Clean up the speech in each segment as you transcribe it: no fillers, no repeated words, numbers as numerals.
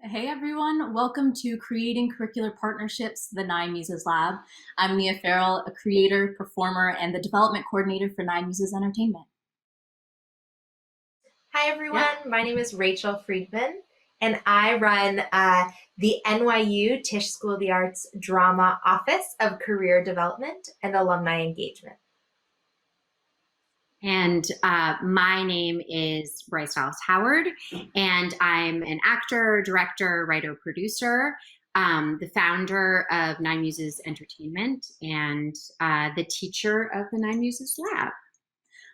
Hey everyone, welcome to Creating Curricular Partnerships, the Nine Muses Lab. I'm Mia Farrell, a creator, performer, and the development coordinator for Nine Muses Entertainment. Hi everyone, My name is Rachel Friedman, and I run the NYU Tisch School of the Arts Drama Office of Career Development and Alumni Engagement. And my name is Bryce Dallas Howard, and I'm an actor, director, writer, producer, the founder of Nine Muses Entertainment, and the teacher of the Nine Muses Lab.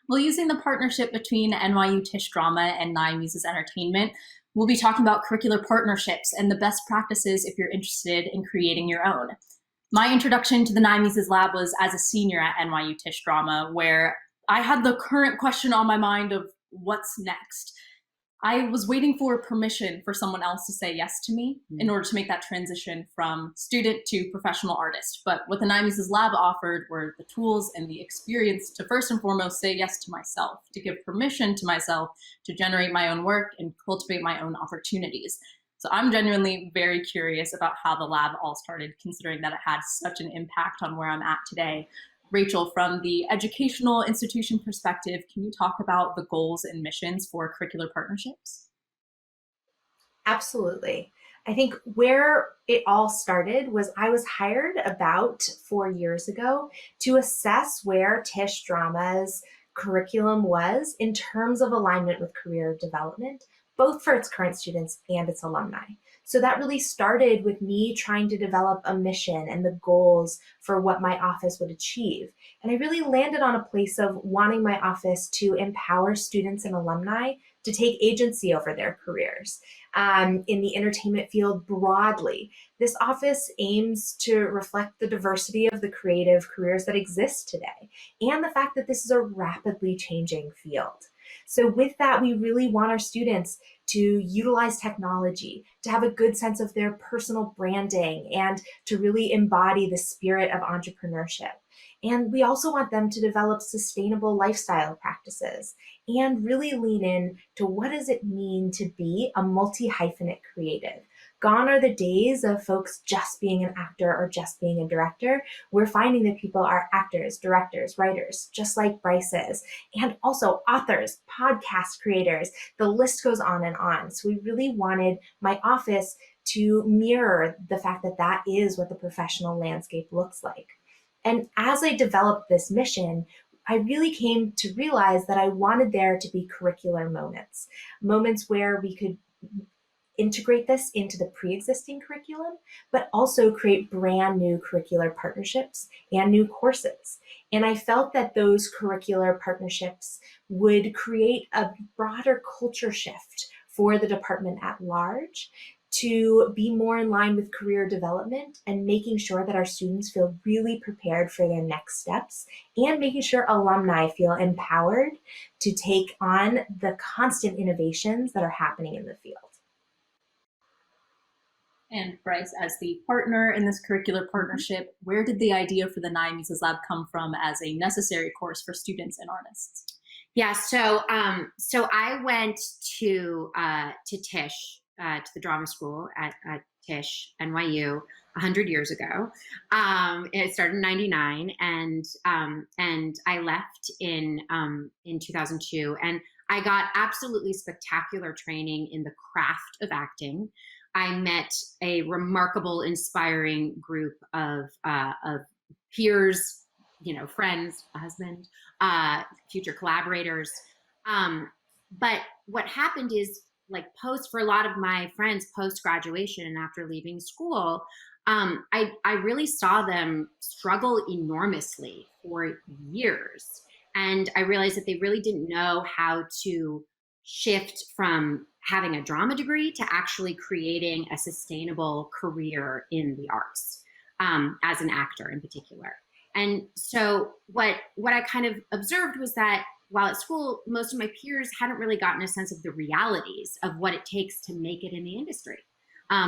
Well, using the partnership between NYU Tisch Drama and Nine Muses Entertainment, we'll be talking about curricular partnerships and the best practices if you're interested in creating your own. My introduction to the Nine Muses Lab was as a senior at NYU Tisch Drama, where I had the current question on my mind of what's next. I was waiting for permission for someone else to say yes to me in order to make that transition from student to professional artist. But what the Nine Muses Lab offered were the tools and the experience to first and foremost say yes to myself, to give permission to myself to generate my own work and cultivate my own opportunities. So I'm genuinely very curious about how the lab all started, considering that it had such an impact on where I'm at today. Rachel, from the educational institution perspective, can you talk about the goals and missions for curricular partnerships? Absolutely. I think where it all started was I was hired about 4 years ago to assess where Tisch Drama's curriculum was in terms of alignment with career development, both for its current students and its alumni. So that really started with me trying to develop a mission and the goals for what my office would achieve. And I really landed on a place of wanting my office to empower students and alumni to take agency over their careers. In the entertainment field broadly, this office aims to reflect the diversity of the creative careers that exist today and the fact that this is a rapidly changing field. So with that, we really want our students to utilize technology, to have a good sense of their personal branding, and to really embody the spirit of entrepreneurship. And we also want them to develop sustainable lifestyle practices and really lean in to what does it mean to be a multi-hyphenate creative. Gone are the days of folks just being an actor or just being a director. We're finding that people are actors, directors, writers, just like Bryce is, and also authors, podcast creators. The list goes on and on. So we really wanted my office to mirror the fact that that is what the professional landscape looks like. And as I developed this mission, I really came to realize that I wanted there to be curricular moments, moments where we could integrate this into the pre-existing curriculum, but also create brand new curricular partnerships and new courses. And I felt that those curricular partnerships would create a broader culture shift for the department at large to be more in line with career development and making sure that our students feel really prepared for their next steps and making sure alumni feel empowered to take on the constant innovations that are happening in the field. And Bryce, as the partner in this curricular partnership, where did the idea for the Nine Muses Lab come from as a necessary course for students and artists? Yeah, so I went to Tisch, to the drama school at Tisch NYU 100 years ago. It started in '99, and I left in 2002, and I got absolutely spectacular training in the craft of acting. I met a remarkable, inspiring group of peers, friends, a husband, future collaborators. But what happened is, for a lot of my friends post graduation and after leaving school, I really saw them struggle enormously for years. And I realized that they really didn't know how to shift from having a drama degree to actually creating a sustainable career in the arts, as an actor in particular. And so what I kind of observed was that while at school, most of my peers hadn't really gotten a sense of the realities of what it takes to make it in the industry.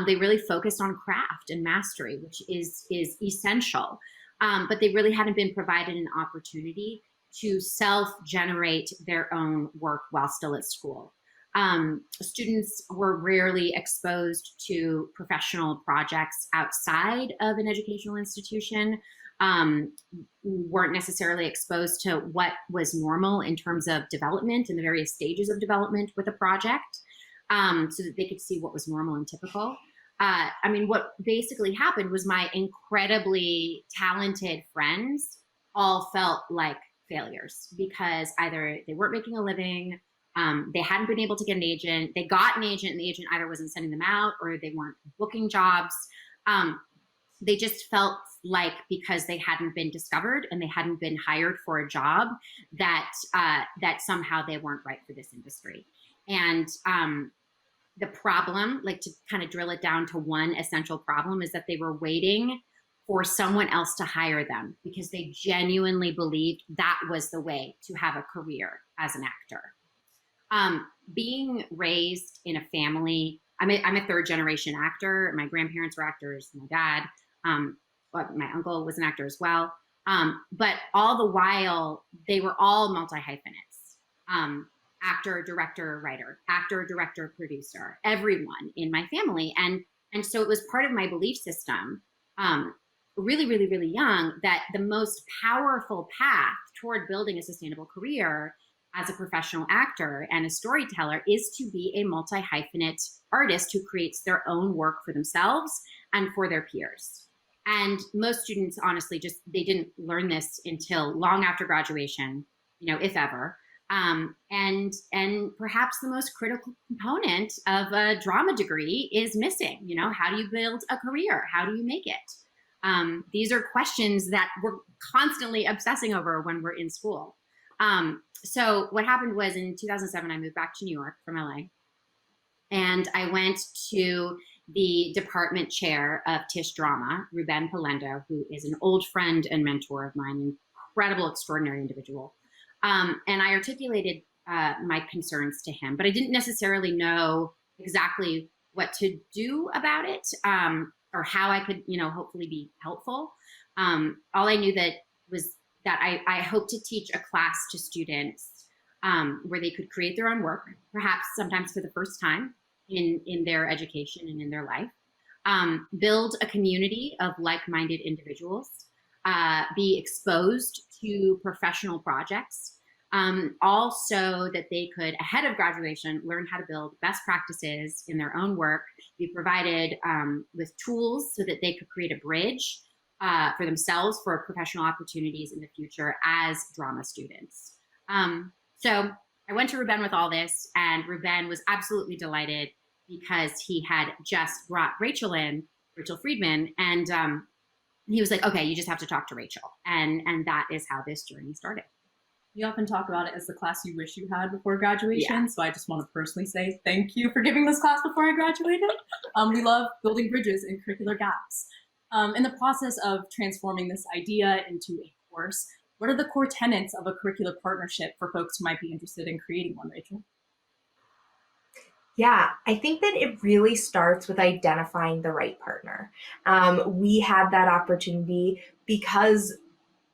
They really focused on craft and mastery, which is essential. But they really hadn't been provided an opportunity to self-generate their own work while still at school. Students were rarely exposed to professional projects outside of an educational institution, weren't necessarily exposed to what was normal in terms of development and the various stages of development with a project, so that they could see what was normal and typical. What basically happened was my incredibly talented friends all felt like failures because either they weren't making a living, they hadn't been able to get an agent, they got an agent and the agent either wasn't sending them out or they weren't booking jobs. They just felt like because they hadn't been discovered and they hadn't been hired for a job that somehow they weren't right for this industry. And the problem, like to kind of drill it down to one essential problem, is that they were waiting for someone else to hire them because they genuinely believed that was the way to have a career as an actor. Being raised in a family, I'm a third generation actor. My grandparents were actors, my dad, my uncle was an actor as well. But all the while, they were all multi-hyphenates. Actor, director, writer, actor, director, producer, everyone in my family. And so it was part of my belief system, really, really, really young, that the most powerful path toward building a sustainable career as a professional actor and a storyteller is to be a multi-hyphenate artist who creates their own work for themselves and for their peers. And most students, honestly, they didn't learn this until long after graduation, if ever. And perhaps the most critical component of a drama degree is missing. How do you build a career? How do you make it? These are questions that we're constantly obsessing over when we're in school. So what happened was in 2007, I moved back to New York from LA, and I went to the department chair of Tisch Drama, Ruben Polendo, who is an old friend and mentor of mine, incredible, extraordinary individual. And I articulated my concerns to him, but I didn't necessarily know exactly what to do about it, or how I could, hopefully be helpful. All I knew was that I hope to teach a class to students where they could create their own work, perhaps sometimes for the first time in their education and in their life, build a community of like-minded individuals, be exposed to professional projects, also that they could, ahead of graduation, learn how to build best practices in their own work, be provided with tools so that they could create a bridge for themselves for professional opportunities in the future as drama students. So I went to Ruben with all this, and Ruben was absolutely delighted because he had just brought Rachel Friedman, and he was like, okay, you just have to talk to Rachel. And that is how this journey started. You often talk about it as the class you wish you had before graduation. Yeah. So I just want to personally say thank you for giving this class before I graduated. We love building bridges and curricular gaps. In the process of transforming this idea into a course, what are the core tenets of a curricular partnership for folks who might be interested in creating one, Rachel? Yeah, I think that it really starts with identifying the right partner. We had that opportunity because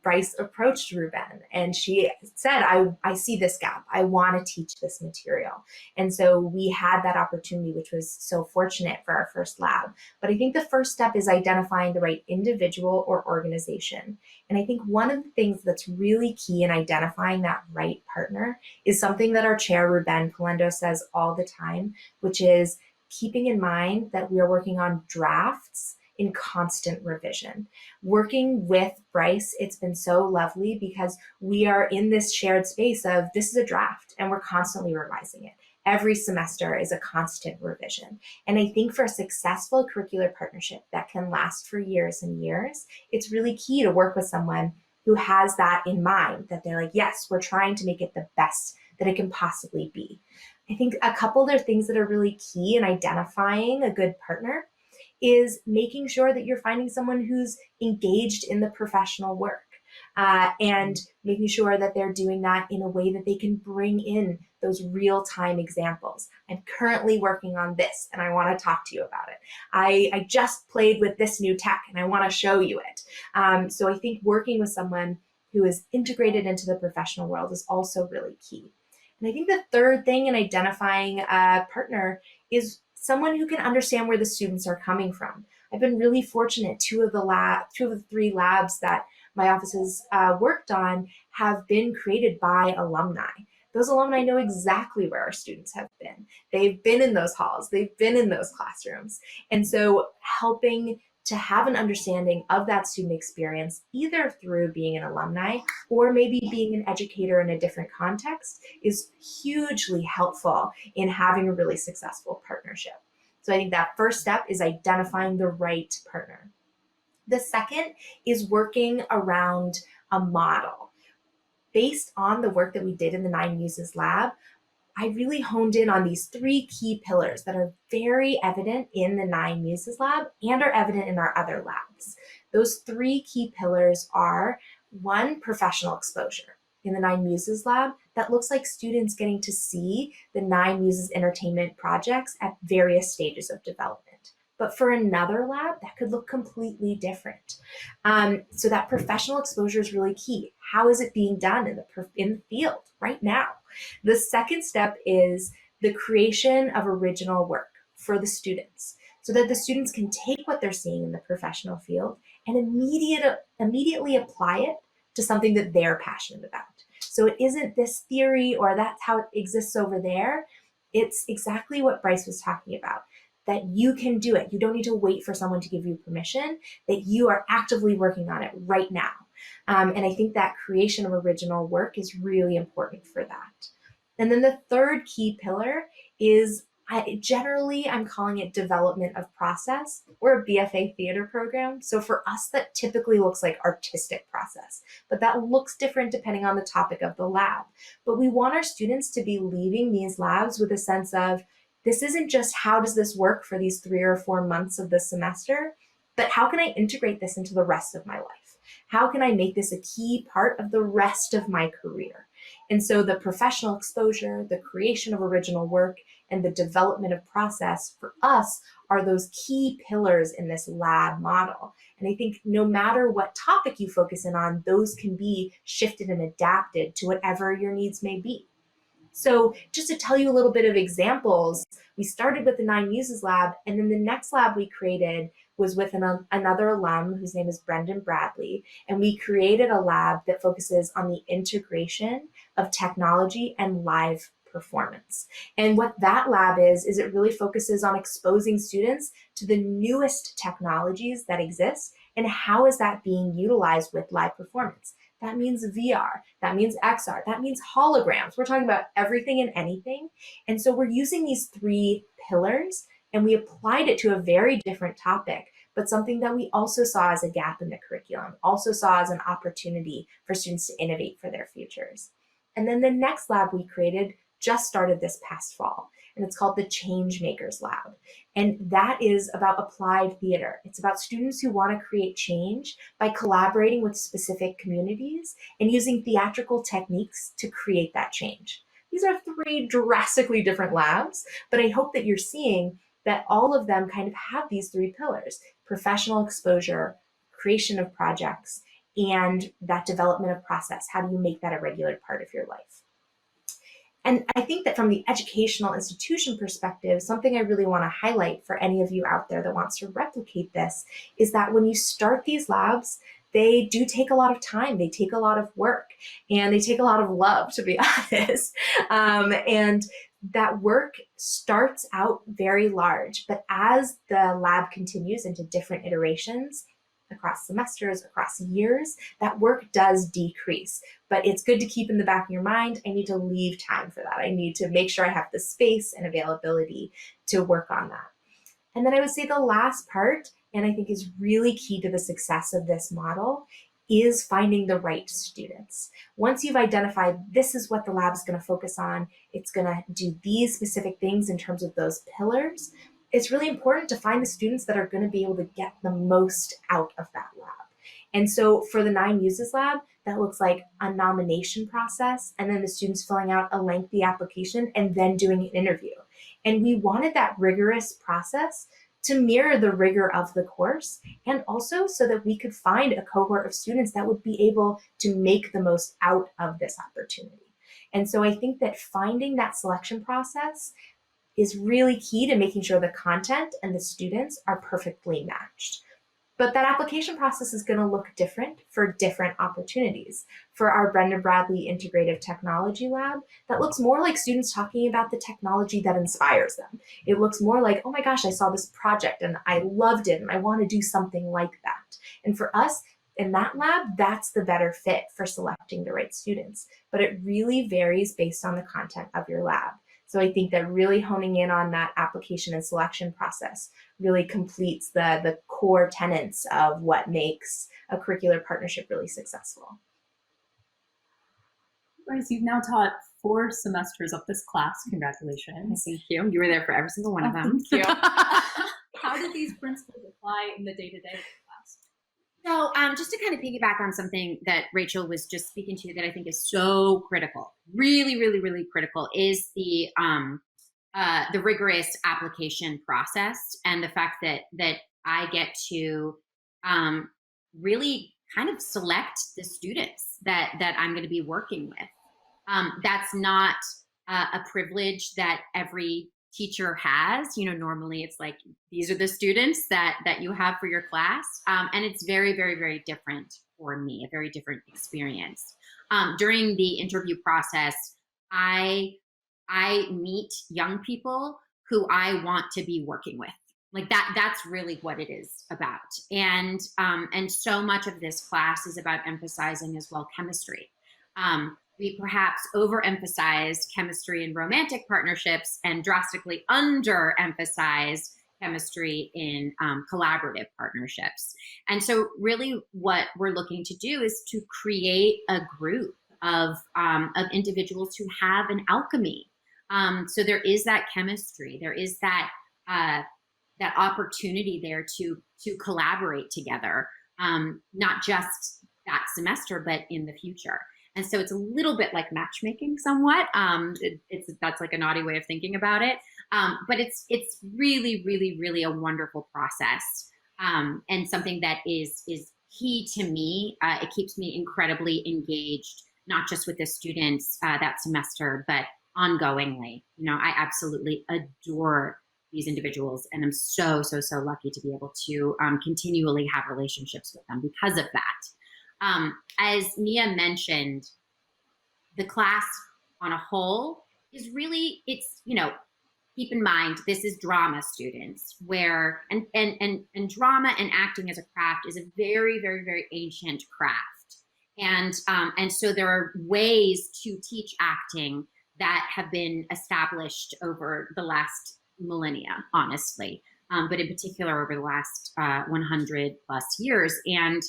Bryce approached Ruben and she said, I see this gap. I want to teach this material. And so we had that opportunity, which was so fortunate for our first lab. But I think the first step is identifying the right individual or organization. And I think one of the things that's really key in identifying that right partner is something that our chair, Ruben Polendo, says all the time, which is keeping in mind that we are working on drafts in constant revision. Working with Bryce, it's been so lovely because we are in this shared space of this is a draft and we're constantly revising it. Every semester is a constant revision. And I think for a successful curricular partnership that can last for years and years, it's really key to work with someone who has that in mind, that they're like, yes, we're trying to make it the best that it can possibly be. I think a couple other things that are really key in identifying a good partner is making sure that you're finding someone who's engaged in the professional work and making sure that they're doing that in a way that they can bring in those real-time examples. I'm currently working on this and I want to talk to you about it. I just played with this new tech and I want to show you it. So I think working with someone who is integrated into the professional world is also really key. And I think the third thing in identifying a partner is someone who can understand where the students are coming from. I've been really fortunate. Two of the three labs that my office has worked on have been created by alumni. Those alumni know exactly where our students have been. They've been in those halls, they've been in those classrooms. And so helping to have an understanding of that student experience, either through being an alumni or maybe being an educator in a different context, is hugely helpful in having a really successful partnership. So I think that first step is identifying the right partner. The second is working around a model. Based on the work that we did in the Nine Muses lab, I really honed in on these three key pillars that are very evident in the Nine Muses lab and are evident in our other labs. Those three key pillars are: one, professional exposure. In the Nine Muses lab, that looks like students getting to see the Nine Muses entertainment projects at various stages of development. But for another lab, that could look completely different. So that professional exposure is really key. How is it being done in the field right now? The second step is the creation of original work for the students, so that the students can take what they're seeing in the professional field and immediately apply it to something that they're passionate about. So it isn't this theory or that's how it exists over there. It's exactly what Bryce was talking about, that you can do it. You don't need to wait for someone to give you permission, that you are actively working on it right now. And I think that creation of original work is really important for that. And then the third key pillar is, I'm calling it development of process. We're a BFA theater program. So for us, that typically looks like artistic process, but that looks different depending on the topic of the lab. But we want our students to be leaving these labs with a sense of, this isn't just how does this work for these 3 or 4 months of the semester, but how can I integrate this into the rest of my life? How can I make this a key part of the rest of my career? And so the professional exposure, the creation of original work, and the development of process for us are those key pillars in this lab model. And I think no matter what topic you focus in on, those can be shifted and adapted to whatever your needs may be. So just to tell you a little bit of examples, we started with the Nine Muses lab, and then the next lab we created was with another alum whose name is Brendan Bradley. And we created a lab that focuses on the integration of technology and live performance. And what that lab is it really focuses on exposing students to the newest technologies that exist and how is that being utilized with live performance. That means VR, that means XR, that means holograms. We're talking about everything and anything. And so we're using these three pillars and we applied it to a very different topic, but something that we also saw as a gap in the curriculum, also saw as an opportunity for students to innovate for their futures. And then the next lab we created just started this past fall, and it's called the Changemakers Lab. And that is about applied theater. It's about students who want to create change by collaborating with specific communities and using theatrical techniques to create that change. These are three drastically different labs, but I hope that you're seeing that all of them kind of have these three pillars: professional exposure, creation of projects, and that development of process. How do you make that a regular part of your life? And I think that from the educational institution perspective, something I really want to highlight for any of you out there that wants to replicate this is that when you start these labs, they do take a lot of time, they take a lot of work, and they take a lot of love, to be honest. And that work starts out very large, but as the lab continues into different iterations, across semesters, across years, that work does decrease. But it's good to keep in the back of your mind, I need to leave time for that. I need to make sure I have the space and availability to work on that. And then I would say the last part, and I think is really key to the success of this model, is finding the right students. Once you've identified this is what the lab is going to focus on, it's going to do these specific things in terms of those pillars, it's really important to find the students that are going to be able to get the most out of that lab. And so for the Nine Muses lab, that looks like a nomination process, and then the students filling out a lengthy application and then doing an interview. And we wanted that rigorous process to mirror the rigor of the course, and also so that we could find a cohort of students that would be able to make the most out of this opportunity. And so I think that finding that selection process is really key to making sure the content and the students are perfectly matched. But that application process is going to look different for different opportunities. For our Brenda Bradley Integrative Technology Lab, that looks more like students talking about the technology that inspires them. It looks more like, oh my gosh, I saw this project and I loved it and I want to do something like that. And for us, in that lab, that's the better fit for selecting the right students. But it really varies based on the content of your lab. So I think that really honing in on that application and selection process really completes the core tenets of what makes a curricular partnership really successful. Bryce, you've now taught 4 semesters of this class. Congratulations. Thank you. You were there for every single one of them. Thank you. How do these principles apply in the day-to-day of the class? So just to kind of piggyback on something that Rachel was just speaking to that I think is so critical, really, really, really critical, is the rigorous application process and the fact that I get to really kind of select the students that I'm going to be working with. That's not a privilege that every teacher has. Normally it's like, these are the students that you have for your class. And it's very, very, very different for me, a very different experience. During the interview process, I meet young people who I want to be working with. Like that's really what it is about. And so much of this class is about emphasizing as well chemistry. We perhaps overemphasized chemistry in romantic partnerships and drastically underemphasized chemistry in collaborative partnerships. And so really what we're looking to do is to create a group of individuals who have an alchemy. So there is that chemistry, there is that opportunity there to collaborate together, not just that semester, but in the future. And so it's a little bit like matchmaking somewhat. That's like a naughty way of thinking about it. But it's really, really, really a wonderful process, and something that is key to me. It keeps me incredibly engaged, not just with the students that semester, but ongoingly. I absolutely adore these individuals, and I'm so, so, so lucky to be able to continually have relationships with them because of that. As Mia mentioned, the class on a whole is really, keep in mind, this is drama students where, and drama and acting as a craft is a very, very, very ancient craft. And so there are ways to teach acting that have been established over the last millennia, honestly, but in particular over the last 100 plus years. And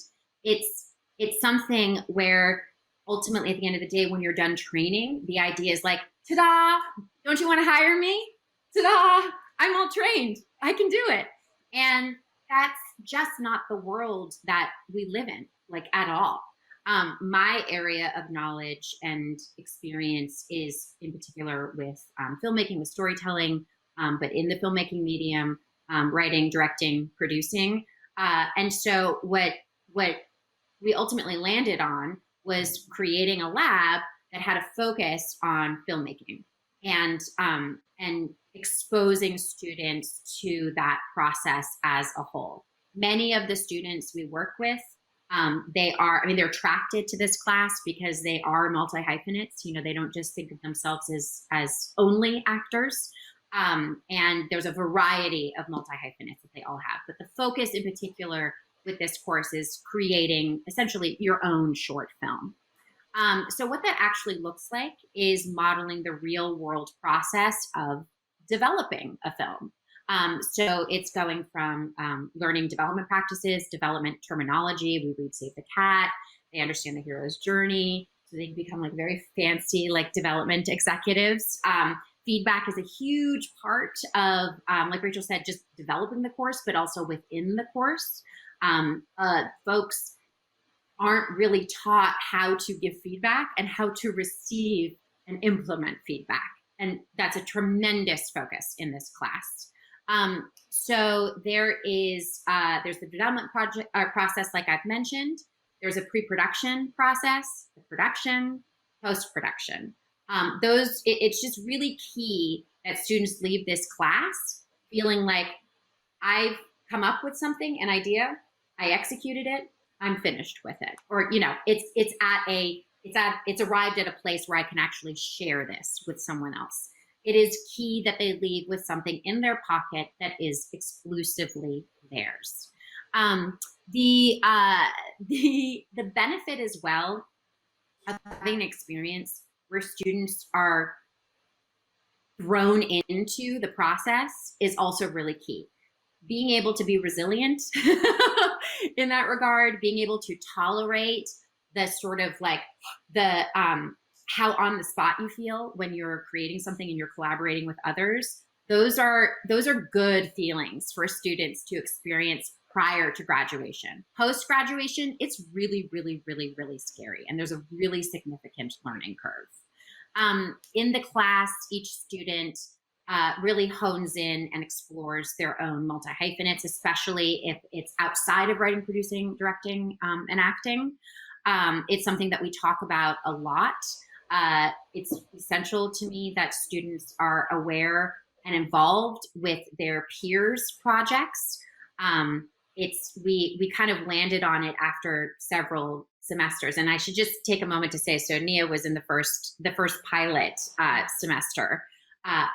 it's something where ultimately at the end of the day, when you're done training, the idea is like, ta-da, don't you want to hire me? Ta-da, I'm all trained. I can do it. And that's just not the world that we live in, like at all. My area of knowledge and experience is in particular with filmmaking, with storytelling, but in the filmmaking medium, writing, directing, producing. And so what we ultimately landed on was creating a lab that had a focus on filmmaking and exposing students to that process as a whole. Many of the students we work with, they're attracted to this class because they are multi-hyphenates. They don't just think of themselves as only actors. And there's a variety of multi-hyphenates that they all have. But the focus in particular with this course is creating essentially your own short film. So what that actually looks like is modeling the real world process of developing a film. So it's going from learning development practices, development terminology. We read Save the Cat. They understand the hero's journey. So they can become like very fancy like development executives. Feedback is a huge part of, like Rachel said, just developing the course, but also within the course. Folks aren't really taught how to give feedback and how to receive and implement feedback. And that's a tremendous focus in this class. So there's the development project process, like I've mentioned. There's a pre-production process, the production, post-production. It's just really key that students leave this class feeling like I've come up with something, an idea, I executed it, I'm finished with it, or it's arrived at a place where I can actually share this with someone else. It is key that they leave with something in their pocket that is exclusively theirs. The benefit as well of having an experience where students are thrown into the process is also really key. Being able to be resilient in that regard, being able to tolerate the sort of like the how on the spot you feel when you're creating something and you're collaborating with others. Those are good feelings for students to experience prior to graduation. Post graduation, it's really, really, really, really scary, and there's a really significant learning curve. In the class, each student really hones in and explores their own multi-hyphenates, especially if it's outside of writing, producing, directing, and acting. It's something that we talk about a lot. It's essential to me that students are aware and involved with their peers' projects. We kind of landed on it after several semesters, and I should just take a moment to say, so Nia was in the first pilot semester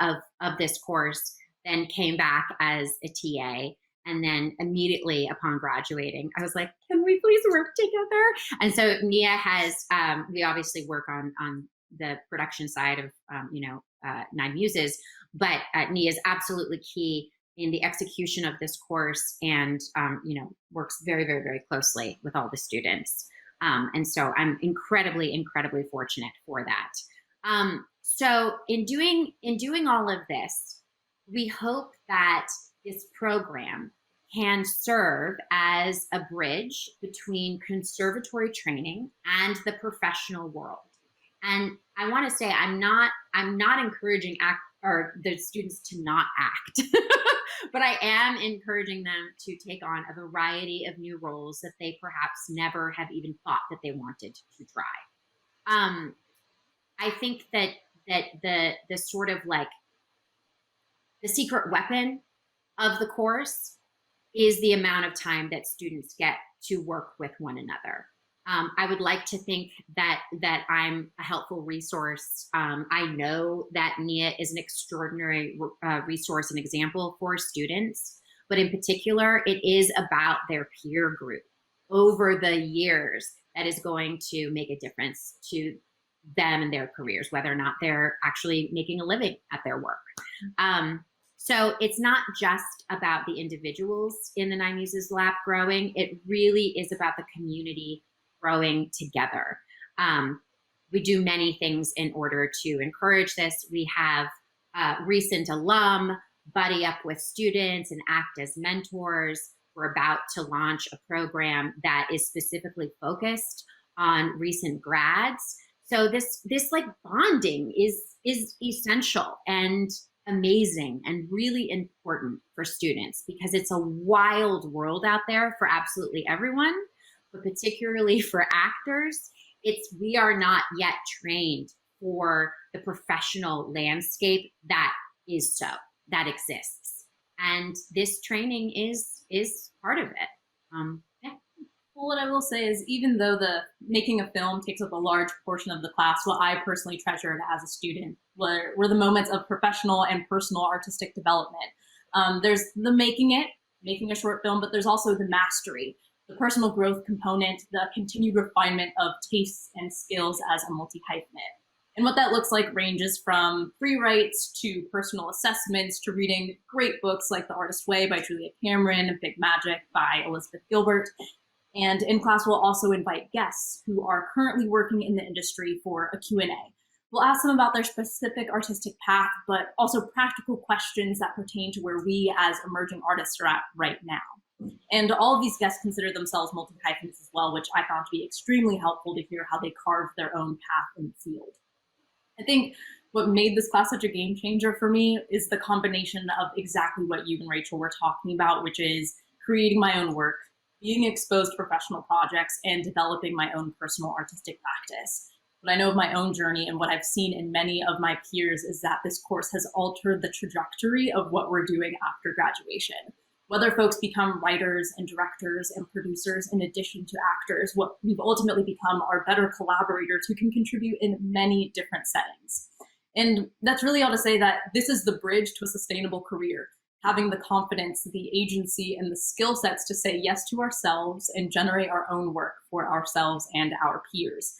of this course, then came back as a TA, and then immediately upon graduating, I was like, can we please work together? And so Nia has, we obviously work on the production side of, Nine Muses, but Nia is absolutely key in the execution of this course, and, works very, very, very closely with all the students. And so I'm incredibly, incredibly fortunate for that. So in doing all of this, we hope that this program can serve as a bridge between conservatory training and the professional world. And I want to say I'm not encouraging the students to not act, but I am encouraging them to take on a variety of new roles that they perhaps never have even thought that they wanted to try. I think that the sort of like the secret weapon of the course is the amount of time that students get to work with one another. I would like to think that I'm a helpful resource. I know that Nia is an extraordinary resource and example for students, but in particular, it is about their peer group over the years that is going to make a difference to them and their careers, whether or not they're actually making a living at their work. So it's not just about the individuals in the Nine Muses Lab growing. It really is about the community growing together. We do many things in order to encourage this. We have recent alum buddy up with students and act as mentors. We're about to launch a program that is specifically focused on recent grads. So this like bonding is essential and amazing and really important for students, because it's a wild world out there for absolutely everyone, but particularly for actors. We are not yet trained for the professional landscape that exists, and this training is part of it. Well, what I will say is, even though the making a film takes up a large portion of the class, what I personally treasured as a student were the moments of professional and personal artistic development. There's the making a short film, but there's also the mastery, the personal growth component, the continued refinement of tastes and skills as a multi-hyphenate. And what that looks like ranges from free writes to personal assessments to reading great books like The Artist's Way by Julia Cameron, Big Magic by Elizabeth Gilbert. And in class, we'll also invite guests who are currently working in the industry for a Q&A. We'll ask them about their specific artistic path, but also practical questions that pertain to where we as emerging artists are at right now. And all of these guests consider themselves multi-hyphens as well, which I found to be extremely helpful to hear how they carve their own path in the field. I think what made this class such a game changer for me is the combination of exactly what you and Rachel were talking about, which is creating my own work, being exposed to professional projects, and developing my own personal artistic practice. What I know of my own journey and what I've seen in many of my peers is that this course has altered the trajectory of what we're doing after graduation. Whether folks become writers and directors and producers in addition to actors, what we've ultimately become are better collaborators who can contribute in many different settings. And that's really all to say that this is the bridge to a sustainable career, having the confidence, the agency, and the skill sets to say yes to ourselves and generate our own work for ourselves and our peers.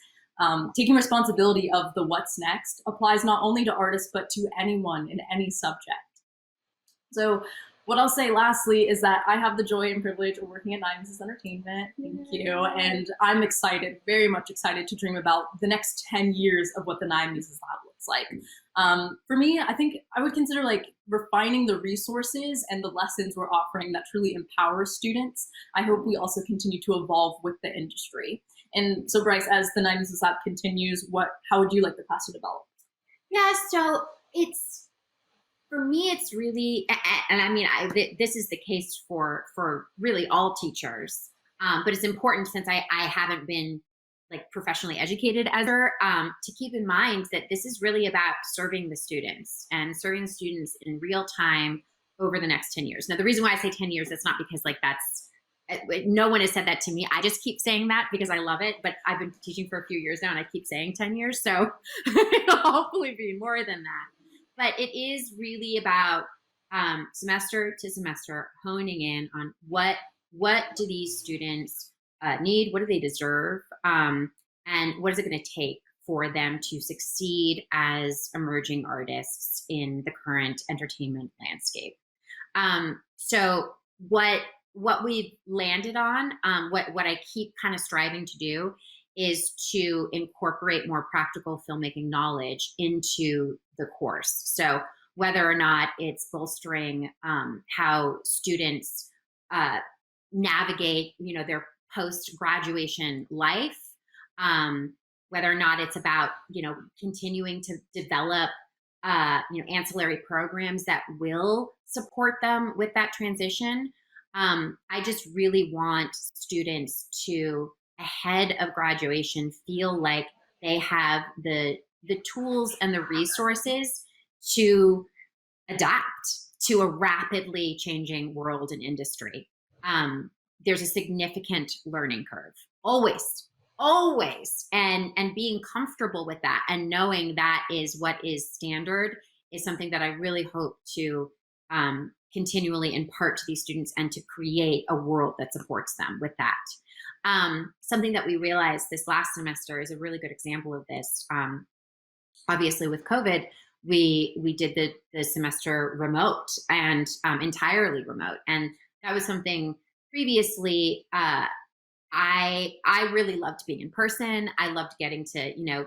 Taking responsibility of the what's next applies not only to artists, but to anyone in any subject. So what I'll say lastly is that I have the joy and privilege of working at 9 Muses Entertainment. Thank you. And I'm excited, very much excited to dream about the next 10 years of what the 9 Muses Lab looks like. For me, I think I would consider like refining the resources and the lessons we're offering that truly empower students. I hope we also continue to evolve with the industry. And so Bryce, as the 9 Muses Lab continues, how would you like the class to develop? Yeah, so for me, it's really, and I mean, this is the case for really all teachers, but it's important since I haven't been like professionally educated as her, to keep in mind that this is really about serving the students and serving the students in real time over the next 10 years. Now, the reason why I say 10 years, it's not because like no one has said that to me. I just keep saying that because I love it, but I've been teaching for a few years now and I keep saying 10 years. So it'll hopefully be more than that. But it is really about semester to semester honing in on what do these students need, what do they deserve, and what is it going to take for them to succeed as emerging artists in the current entertainment landscape. So what we've landed on, what I keep kind of striving to do is to incorporate more practical filmmaking knowledge into the course. So whether or not it's bolstering how students navigate, their post-graduation life, whether or not it's about, continuing to develop, ancillary programs that will support them with that transition. I just really want students to, ahead of graduation, feel like they have the tools and the resources to adapt to a rapidly changing world and industry. There's a significant learning curve, always, and being comfortable with that and knowing that is what is standard is something that I really hope to continually impart to these students and to create a world that supports them with that. Something that we realized this last semester is a really good example of this. Obviously with COVID, we did the semester remote and entirely remote. And that was something previously, I really loved being in person. I loved getting to,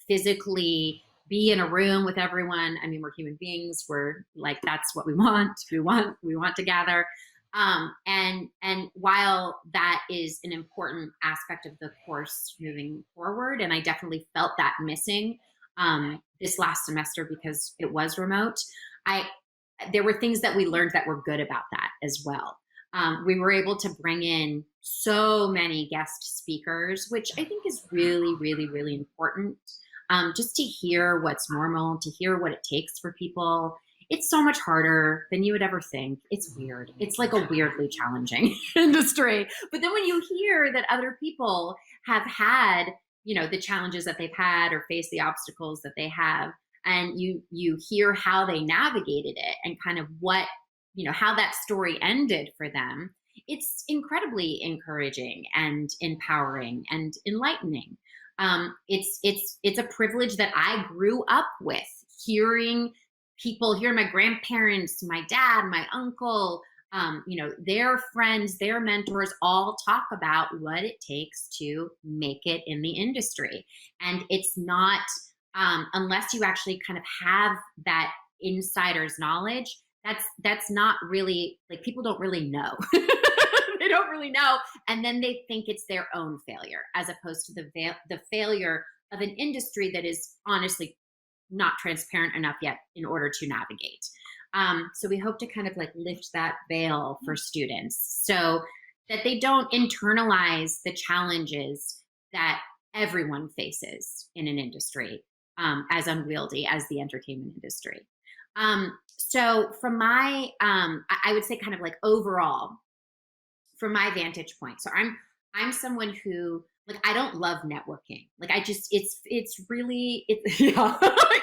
physically be in a room with everyone. I mean, we're human beings. We're like, that's what we want. We want to gather. And while that is an important aspect of the course moving forward, and I definitely felt that missing this last semester because it was remote, there were things that we learned that were good about that as well. We were able to bring in so many guest speakers, which I think is really, really, really important. Just to hear what's normal, to hear what it takes for people. It's so much harder than you would ever think. It's weird. It's like a weirdly challenging industry. But then when you hear that other people have had, the challenges that they've had or faced the obstacles that they have, and you hear how they navigated it and kind of what, how that story ended for them, it's incredibly encouraging and empowering and enlightening. It's a privilege that I grew up with, hearing my grandparents, my dad, my uncle, their friends, their mentors all talk about what it takes to make it in the industry. And it's not, unless you actually kind of have that insider's knowledge, that's not really, like, people don't really know. They don't really know. And then they think it's their own failure, as opposed to the failure of an industry that is honestly not transparent enough yet in order to navigate. So we hope to kind of like lift that veil for students so that they don't internalize the challenges that everyone faces in an industry as unwieldy as the entertainment industry. So from my, I would say kind of like overall, from my vantage point. So I'm someone who, like, I don't love networking. Like, I just, it's really, yeah,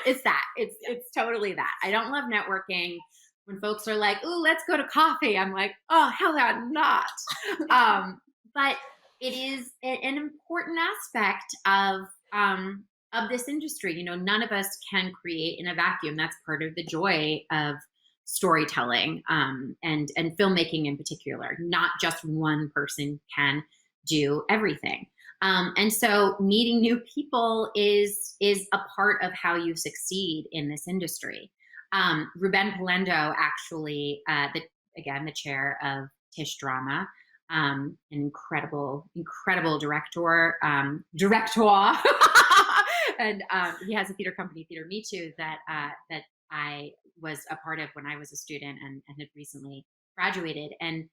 it's totally that. I don't love networking. When folks are like, "Ooh, let's go to coffee," I'm like, "Oh, hell not." But it is an important aspect of this industry. You know, none of us can create in a vacuum. That's part of the joy of storytelling and filmmaking in particular. Not just one person can do everything. And so meeting new people is a part of how you succeed in this industry. Ruben Polendo, actually, the chair of Tisch Drama, an incredible director, and he has a theater company, Theater Me Too, that I was a part of when I was a student and had recently graduated. And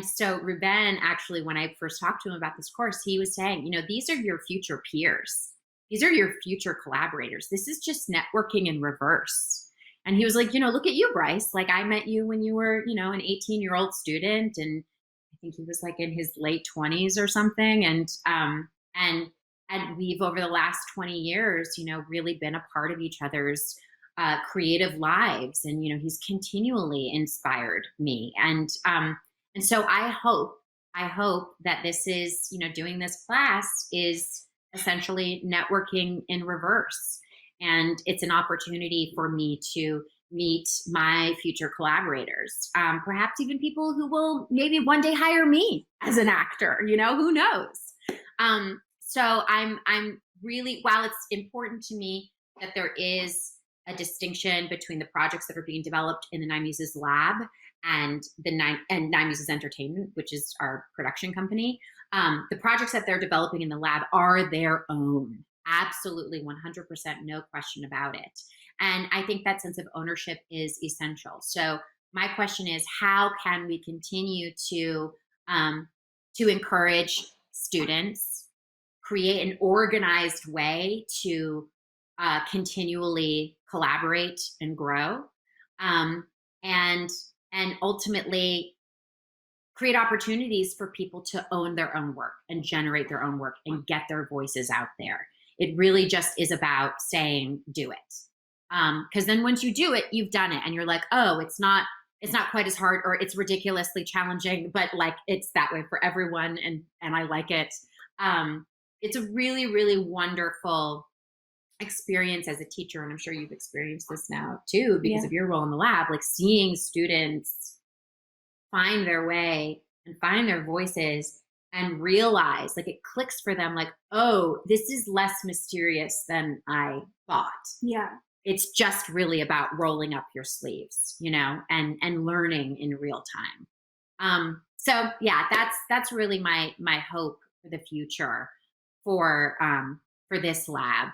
so Ruben, actually, when I first talked to him about this course, he was saying, you know, these are your future peers. These are your future collaborators. This is just networking in reverse. And he was like, you know, look at you, Bryce. Like, I met you when you were, you know, an 18-year-old student. And I think he was like in his late 20s or something. And we've, over the last 20 years, you know, really been a part of each other's creative lives. And, you know, he's continually inspired me. And so I hope that this is, you know, doing this class is essentially networking in reverse. And it's an opportunity for me to meet my future collaborators, perhaps even people who will maybe one day hire me as an actor, you know, who knows? So I'm really, while it's important to me that there is a distinction between the projects that are being developed in the Nine Muses Lab and Nine Muses Entertainment, which is our production company, the projects that they're developing in the lab are their own. Absolutely, 100%, no question about it. And I think that sense of ownership is essential. So my question is, how can we continue to encourage students, create an organized way to continually collaborate and grow, and ultimately create opportunities for people to own their own work and generate their own work and get their voices out there. It really just is about saying, do it. Because then once you do it, you've done it, and you're like, oh, it's not quite as hard, or it's ridiculously challenging, but like it's that way for everyone, and I like it. It's a really, really wonderful experience as a teacher, and I'm sure you've experienced this now too because of your role in the lab, like seeing students find their way and find their voices and realize, like, it clicks for them, like, oh, this is less mysterious than I thought. Yeah. It's just really about rolling up your sleeves, you know, and learning in real time. So yeah, that's really my hope for the future for this lab.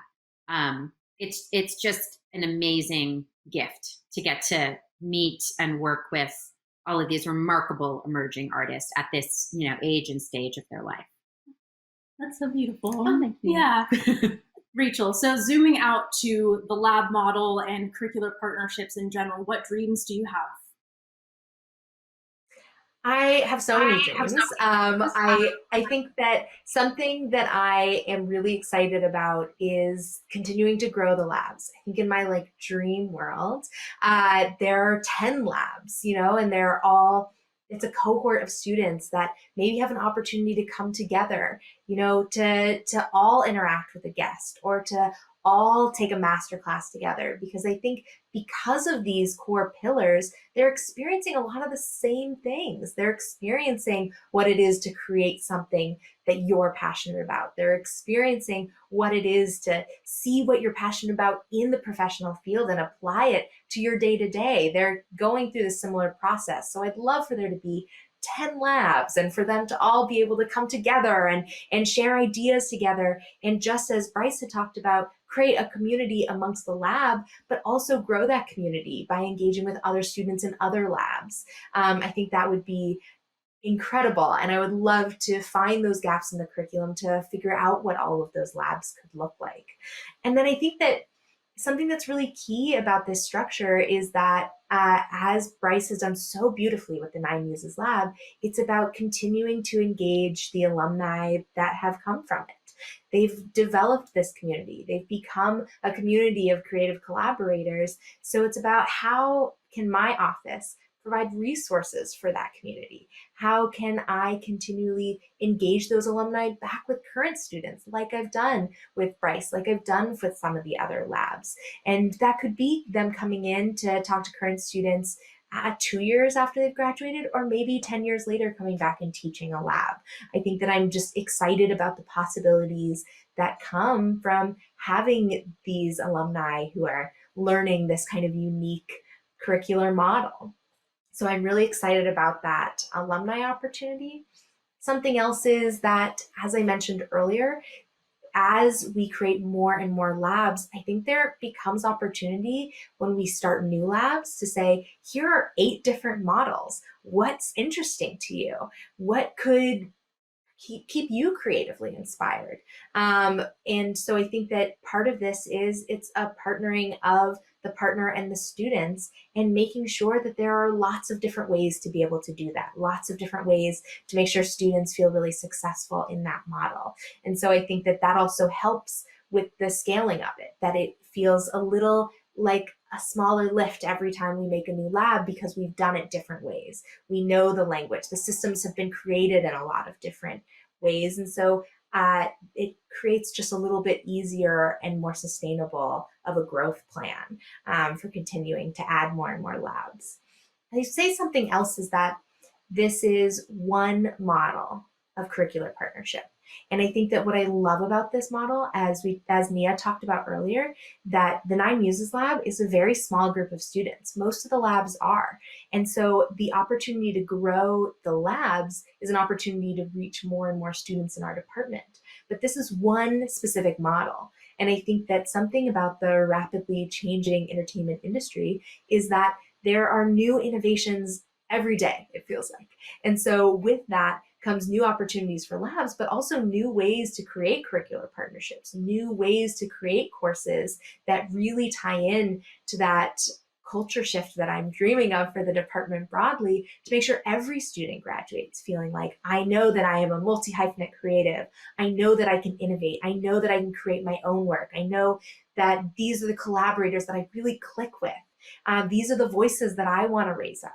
It's just an amazing gift to get to meet and work with all of these remarkable emerging artists at this, you know, age and stage of their life. That's so beautiful. Oh, thank you. Yeah. Rachel, so zooming out to the lab model and curricular partnerships in general, what dreams do you have? I have so many dreams. I think that something that I am really excited about is continuing to grow the labs. I think in my like dream world, there are 10 labs, you know, and it's a cohort of students that maybe have an opportunity to come together, you know, to all interact with a guest or to all take a master class together, because I think because of these core pillars, they're experiencing a lot of the same things. They're experiencing what it is to create something that you're passionate about. They're experiencing what it is to see what you're passionate about in the professional field and apply it to your day-to-day. They're going through the similar process. So I'd love for there to be 10 labs and for them to all be able to come together and share ideas together. And just as Bryce had talked about, create a community amongst the lab, but also grow that community by engaging with other students in other labs. I think that would be incredible. And I would love to find those gaps in the curriculum to figure out what all of those labs could look like. And then I think that something that's really key about this structure is that as Bryce has done so beautifully with the Nine Muses Lab, it's about continuing to engage the alumni that have come from it. They've developed this community. They've become a community of creative collaborators. So it's about how can my office provide resources for that community? How can I continually engage those alumni back with current students, like I've done with Bryce, like I've done with some of the other labs? And that could be them coming in to talk to current students 2 years after they've graduated, or maybe 10 years later coming back and teaching a lab. I think that I'm just excited about the possibilities that come from having these alumni who are learning this kind of unique curricular model. So I'm really excited about that alumni opportunity. Something else is that, as I mentioned earlier, as we create more and more labs, I think there becomes opportunity when we start new labs to say, here are 8 different models. What's interesting to you? What could keep you creatively inspired? And so I think that part of this is it's a partnering of the partner and the students, and making sure that there are lots of different ways to be able to do that, lots of different ways to make sure students feel really successful in that model. And so I think that that also helps with the scaling of it, that it feels a little like a smaller lift every time we make a new lab, because we've done it different ways. We know the language, the systems have been created in a lot of different ways. And so it creates just a little bit easier and more sustainable of a growth plan for continuing to add more and more labs. I say something else is that this is one model of curricular partnership. And I think that what I love about this model, as Nia talked about earlier, that the Nine Muses Lab is a very small group of students. Most of the labs are. And so the opportunity to grow the labs is an opportunity to reach more and more students in our department. But this is one specific model. And I think that something about the rapidly changing entertainment industry is that there are new innovations every day, it feels like. And so with that comes new opportunities for labs, but also new ways to create curricular partnerships, new ways to create courses that really tie in to that culture shift that I'm dreaming of for the department broadly, to make sure every student graduates feeling like, I know that I am a multi-hyphenate creative. I know that I can innovate. I know that I can create my own work. I know that these are the collaborators that I really click with. These are the voices that I want to raise up.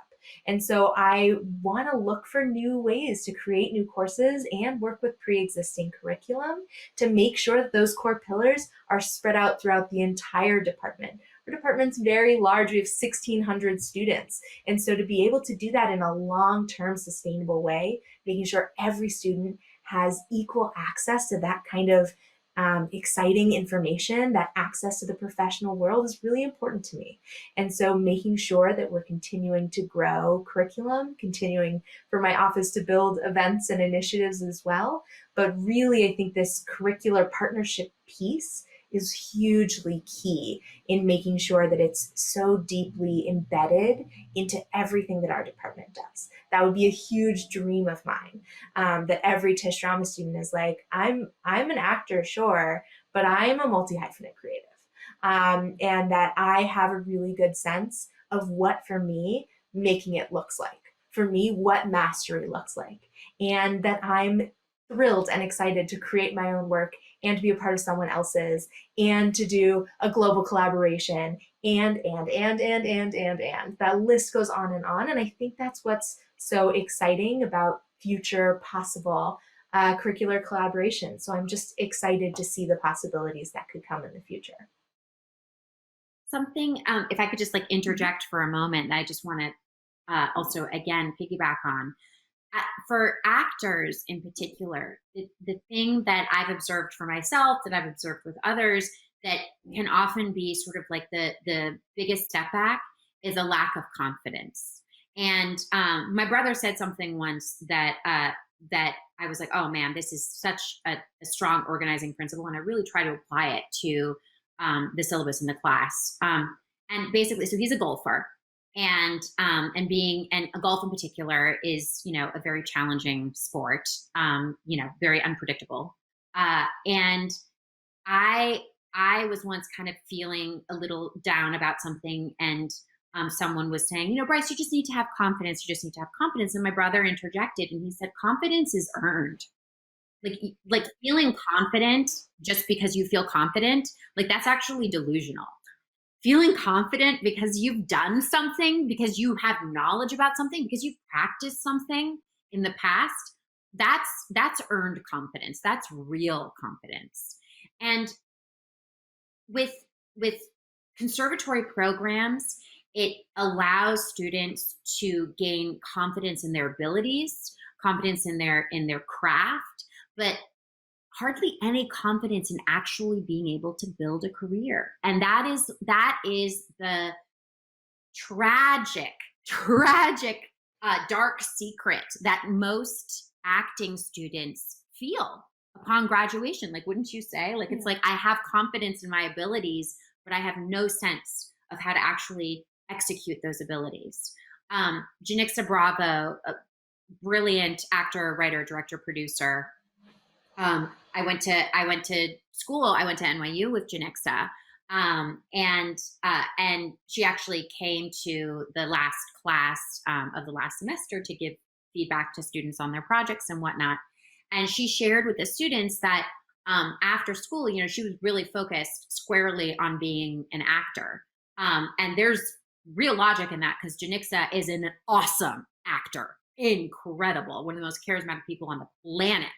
And so I want to look for new ways to create new courses and work with pre-existing curriculum to make sure that those core pillars are spread out throughout the entire department. Our department's very large. We have 1,600 students. And so to be able to do that in a long-term sustainable way, making sure every student has equal access to that kind of exciting information, that access to the professional world, is really important to me. And so making sure that we're continuing to grow curriculum, continuing for my office to build events and initiatives as well. But really, I think this curricular partnership piece is hugely key in making sure that it's so deeply embedded into everything that our department does. That would be a huge dream of mine, that every Tisch drama student is like, I'm an actor, sure, but I'm a multi-hyphenate creative. And that I have a really good sense of what, for me, making it looks like. For me, what mastery looks like. And that I'm thrilled and excited to create my own work and to be a part of someone else's, and to do a global collaboration, and. That list goes on. And I think that's what's so exciting about future possible curricular collaboration. So I'm just excited to see the possibilities that could come in the future. Something, if I could just like interject for a moment, that I just want to also, again, piggyback on. For actors in particular, the thing that I've observed for myself, that I've observed with others, that can often be sort of like the biggest step back, is a lack of confidence. And my brother said something once that that I was like, oh man, this is such a strong organizing principle, and I really try to apply it to the syllabus in the class. And basically, so he's a golfer, and golf in particular is, a very challenging sport, very unpredictable. And I was once kind of feeling a little down about something, and someone was saying, Bryce, you just need to have confidence. You just need to have confidence. And my brother interjected, and he said, confidence is earned. Like feeling confident just because you feel confident, like that's actually delusional. Feeling confident because you've done something, because you have knowledge about something, because you've practiced something in the past, that's earned confidence. That's real confidence. And with conservatory programs, it allows students to gain confidence in their abilities, confidence in their craft, but hardly any confidence in actually being able to build a career. And that is the tragic, dark secret that most acting students feel upon graduation. Like, wouldn't you say? Like, it's like, I have confidence in my abilities, but I have no sense of how to actually execute those abilities. Janixa Bravo, a brilliant actor, writer, director, producer. I went to school. I went to NYU with Janixa, and she actually came to the last class of the last semester to give feedback to students on their projects and whatnot. And she shared with the students that after school, she was really focused squarely on being an actor. And there's real logic in that, because Janixa is an awesome actor, incredible, one of the most charismatic people on the planet.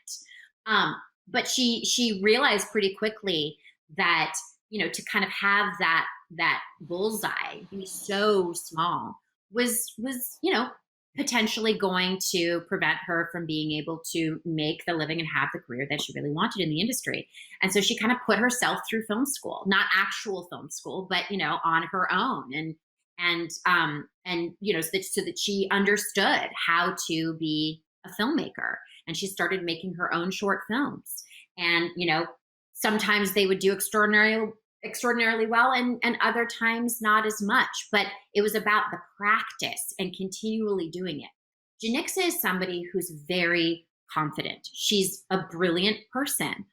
But she realized pretty quickly that, to kind of have that bullseye be so small was, potentially going to prevent her from being able to make the living and have the career that she really wanted in the industry. And so she kind of put herself through film school, not actual film school, but, on her own. And so that she understood how to be a filmmaker. And she started making her own short films. And, sometimes they would do extraordinarily well, and other times not as much. But it was about the practice and continually doing it. Janixa is somebody who's very confident. She's a brilliant person.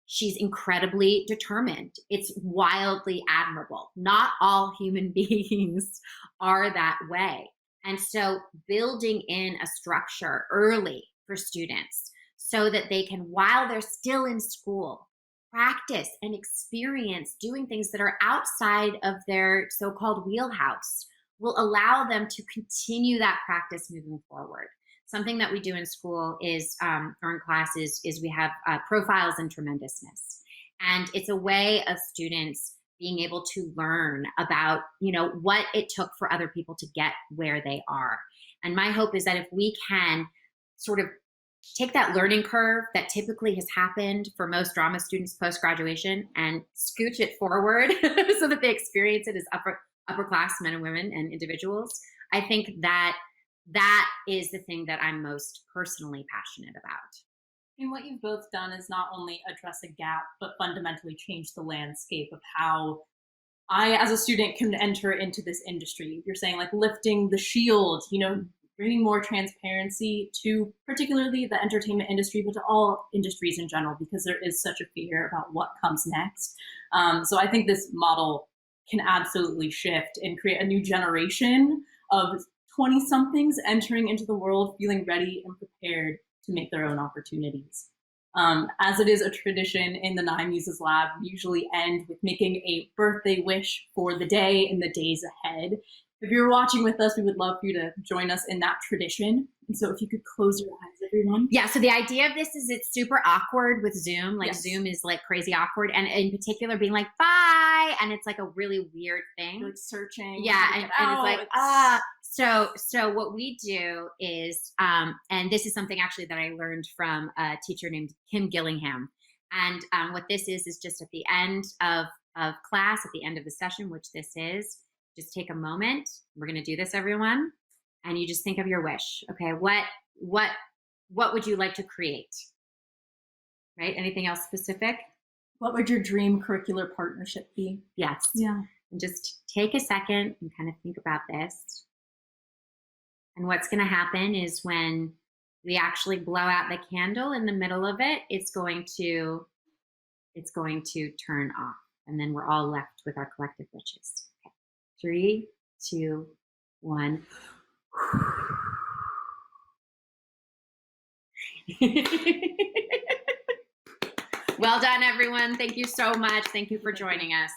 She's incredibly determined. It's wildly admirable. Not all human beings are that way. And so building in a structure early for students so that they can, while they're still in school, practice and experience doing things that are outside of their so-called wheelhouse will allow them to continue that practice moving forward. Something that we do in school is, or in classes, is we have profiles in tremendousness. And it's a way of students being able to learn about, what it took for other people to get where they are. And my hope is that if we can sort of take that learning curve that typically has happened for most drama students post-graduation and scooch it forward so that they experience it as upper class men and women and individuals, I think that is the thing that I'm most personally passionate about. And what you've both done is not only address a gap, but fundamentally change the landscape of how I, as a student, can enter into this industry. You're saying, like, lifting the shield, bringing more transparency to particularly the entertainment industry, but to all industries in general, because there is such a fear about what comes next. So I think this model can absolutely shift and create a new generation of 20-somethings entering into the world feeling ready and prepared to make their own opportunities. As it is a tradition in the Nine Muses Lab, we usually end with making a birthday wish for the day and the days ahead. If you're watching with us, we would love for you to join us in that tradition. And so if you could close your eyes, everyone. Yeah, so the idea of this is it's super awkward with Zoom. Like, Yes. Zoom is like crazy awkward. And in particular, being like, bye. And it's like a really weird thing. You're like searching. Yeah, to and get it's out. like, So what we do is, and this is something actually that I learned from a teacher named Kim Gillingham. And what this is just at the end of class, at the end of the session, which this is, just take a moment. We're going to do this, everyone. And you just think of your wish. Okay, what would you like to create? Right? Anything else specific? What would your dream curricular partnership be? Yes. Yeah. And just take a second and kind of think about this. And what's going to happen is when we actually blow out the candle in the middle of it, it's going to turn off. And then we're all left with our collective wishes. Okay. 3, 2, 1. Well done, everyone. Thank you so much. Thank you for joining us.